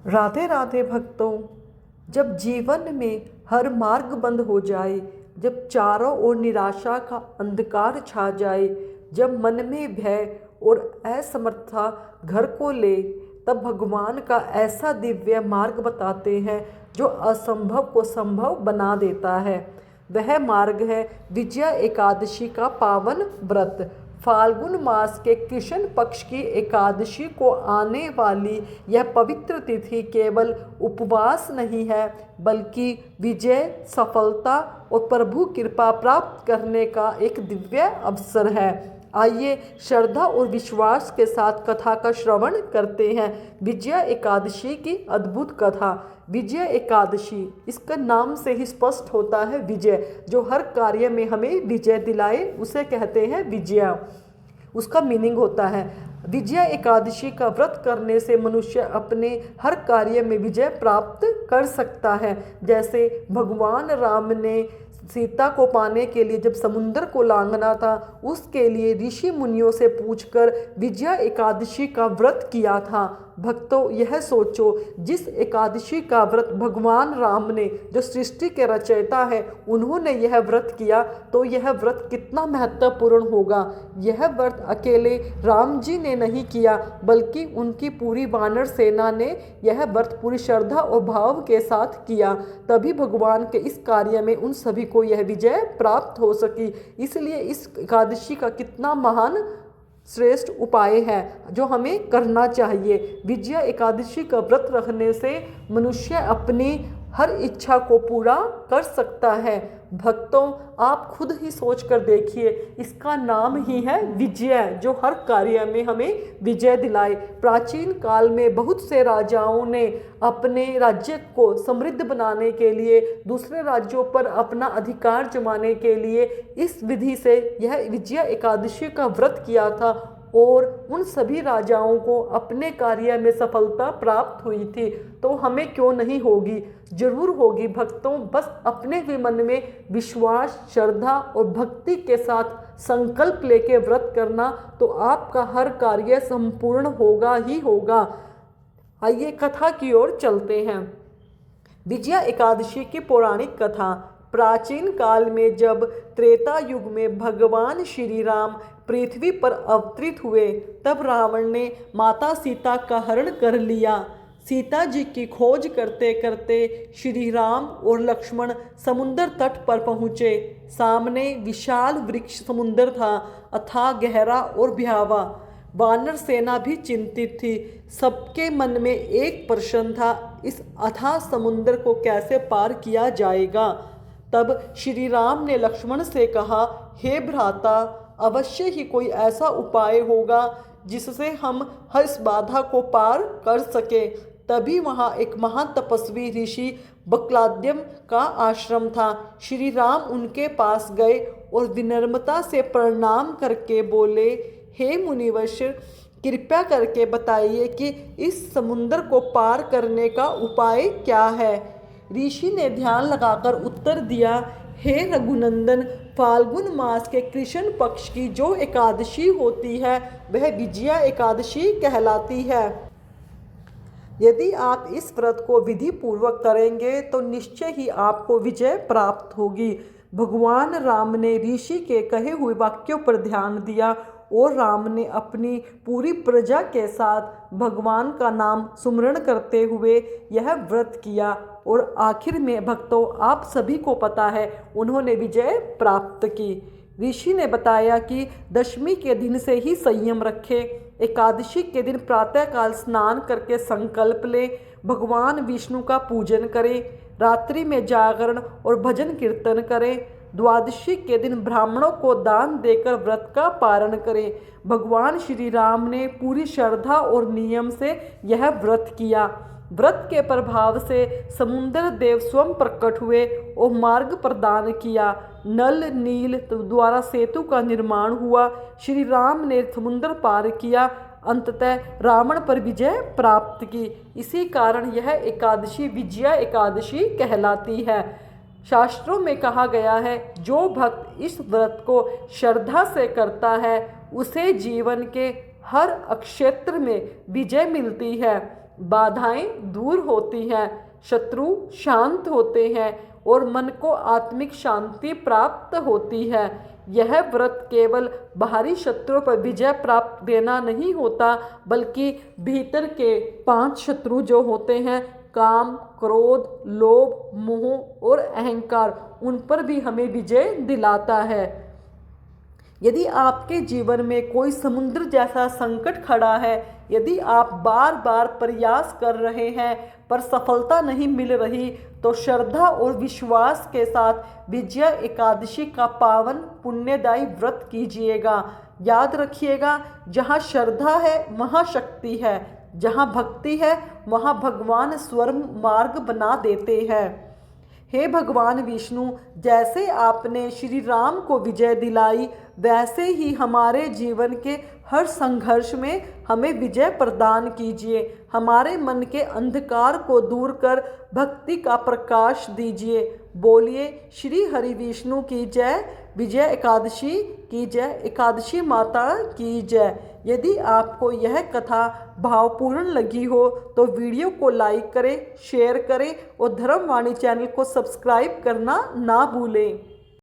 राधे राधे भक्तों। जब जीवन में हर मार्ग बंद हो जाए, जब चारों ओर निराशा का अंधकार छा जाए, जब मन में भय और असमर्थता घर को ले, तब भगवान का ऐसा दिव्य मार्ग बताते हैं जो असंभव को संभव बना देता है। वह मार्ग है विजया एकादशी का पावन व्रत। फाल्गुन मास के कृष्ण पक्ष की एकादशी को आने वाली यह पवित्र तिथि केवल उपवास नहीं है, बल्कि विजय, सफलता और प्रभु कृपा प्राप्त करने का एक दिव्य अवसर है। आइए श्रद्धा और विश्वास के साथ कथा का श्रवण करते हैं। विजया एकादशी की अद्भुत कथा। विजय एकादशी, इसका नाम से ही स्पष्ट होता है विजय। जो हर कार्य में हमें विजय दिलाए उसे कहते हैं विजया। उसका मीनिंग होता है विजया एकादशी का व्रत करने से मनुष्य अपने हर कार्य में विजय प्राप्त कर सकता है। जैसे भगवान राम ने सीता को पाने के लिए जब समुद्र को लांघना था, उसके लिए ऋषि मुनियों से पूछकर विजया एकादशी का व्रत किया था। भक्तों, यह सोचो, जिस एकादशी का व्रत भगवान राम ने, जो सृष्टि के रचयिता है, उन्होंने यह व्रत किया, तो यह व्रत कितना महत्वपूर्ण होगा। यह व्रत अकेले राम जी ने नहीं किया, बल्कि उनकी पूरी वानर सेना ने यह व्रत पूरी श्रद्धा और भाव के साथ किया। तभी भगवान के इस कार्य में उन सभी को यह विजय प्राप्त हो सकी। इसलिए इस एकादशी का कितना महान श्रेष्ठ उपाय है जो हमें करना चाहिए। विजया एकादशी का व्रत रखने से मनुष्य अपनी हर इच्छा को पूरा कर सकता है। भक्तों, आप खुद ही सोच कर देखिए, इसका नाम ही है विजय, जो हर कार्य में हमें विजय दिलाए। प्राचीन काल में बहुत से राजाओं ने अपने राज्य को समृद्ध बनाने के लिए, दूसरे राज्यों पर अपना अधिकार जमाने के लिए इस विधि से यह विजया एकादशी का व्रत किया था, और उन सभी राजाओं को अपने कार्य में सफलता प्राप्त हुई थी। तो हमें क्यों नहीं होगी? जरूर होगी भक्तों। बस अपने भी मन में विश्वास, श्रद्धा और भक्ति के साथ संकल्प लेके व्रत करना, तो आपका हर कार्य संपूर्ण होगा ही होगा। आइए कथा की ओर चलते हैं। विजया एकादशी की पौराणिक कथा। प्राचीन काल में जब त्रेता युग में भगवान श्री राम पृथ्वी पर अवतरित हुए, तब रावण ने माता सीता का हरण कर लिया। सीता जी की खोज करते करते श्री राम और लक्ष्मण समुद्र तट पर पहुँचे। सामने विशाल वृक्ष समुद्र था, अथाह, गहरा और भयावा। वानर सेना भी चिंतित थी। सबके मन में एक प्रश्न था, इस अथाह समुद्र को कैसे पार किया जाएगा। तब श्री राम ने लक्ष्मण से कहा, हे भ्राता, अवश्य ही कोई ऐसा उपाय होगा जिससे हम इस बाधा को पार कर सके। तभी वहाँ एक महान तपस्वी ऋषि बकलाद्यम का आश्रम था। श्री राम उनके पास गए और विनम्रता से प्रणाम करके बोले, हे मुनिवश्य, कृपया करके बताइए कि इस समुद्र को पार करने का उपाय क्या है। ऋषि ने ध्यान लगाकर उत्तर दिया, हे रघुनंदन, फाल्गुन मास के कृष्ण पक्ष की जो एकादशी होती है वह विजया एकादशी कहलाती है। यदि आप इस व्रत को विधि पूर्वक करेंगे तो निश्चय ही आपको विजय प्राप्त होगी। भगवान राम ने ऋषि के कहे हुए वाक्यों पर ध्यान दिया और राम ने अपनी पूरी प्रजा के साथ भगवान का नाम सुमरण करते हुए यह व्रत किया, और आखिर में भक्तों, आप सभी को पता है, उन्होंने विजय प्राप्त की। ऋषि ने बताया कि दशमी के दिन से ही संयम रखें, एकादशी के दिन प्रातःकाल स्नान करके संकल्प लें, भगवान विष्णु का पूजन करें, रात्रि में जागरण और भजन कीर्तन करें, द्वादशी के दिन ब्राह्मणों को दान देकर व्रत का पारण करें। भगवान श्री राम ने पूरी श्रद्धा और नियम से यह व्रत किया। व्रत के प्रभाव से समुद्र देव स्वयं प्रकट हुए और मार्ग प्रदान किया। नल नील द्वारा सेतु का निर्माण हुआ। श्री राम ने समुद्र पार किया, अंततः रावण पर विजय प्राप्त की। इसी कारण यह एकादशी विजया एकादशी कहलाती है। शास्त्रों में कहा गया है, जो भक्त इस व्रत को श्रद्धा से करता है उसे जीवन के हर क्षेत्र में विजय मिलती है। बाधाएं दूर होती हैं, शत्रु शांत होते हैं और मन को आत्मिक शांति प्राप्त होती है। यह व्रत केवल बाहरी शत्रुओं पर विजय प्राप्त देना नहीं होता, बल्कि भीतर के 5 शत्रु जो होते हैं, काम, क्रोध, लोभ, मोह और अहंकार, उन पर भी हमें विजय दिलाता है। यदि आपके जीवन में कोई समुद्र जैसा संकट खड़ा है, यदि आप बार बार प्रयास कर रहे हैं पर सफलता नहीं मिल रही, तो श्रद्धा और विश्वास के साथ विजया एकादशी का पावन पुण्यदायी व्रत कीजिएगा। याद रखिएगा, जहाँ श्रद्धा है वहाँ शक्ति है, जहाँ भक्ति है वहाँ भगवान स्वयं मार्ग बना देते हैं। हे भगवान विष्णु, जैसे आपने श्री राम को विजय दिलाई, वैसे ही हमारे जीवन के हर संघर्ष में हमें विजय प्रदान कीजिए। हमारे मन के अंधकार को दूर कर भक्ति का प्रकाश दीजिए। बोलिए श्री हरि विष्णु की जय, विजय एकादशी की जय, एकादशी माता की जय। यदि आपको यह कथा भावपूर्ण लगी हो तो वीडियो को लाइक करें, शेयर करें और धर्मवाणी चैनल को सब्सक्राइब करना ना भूलें।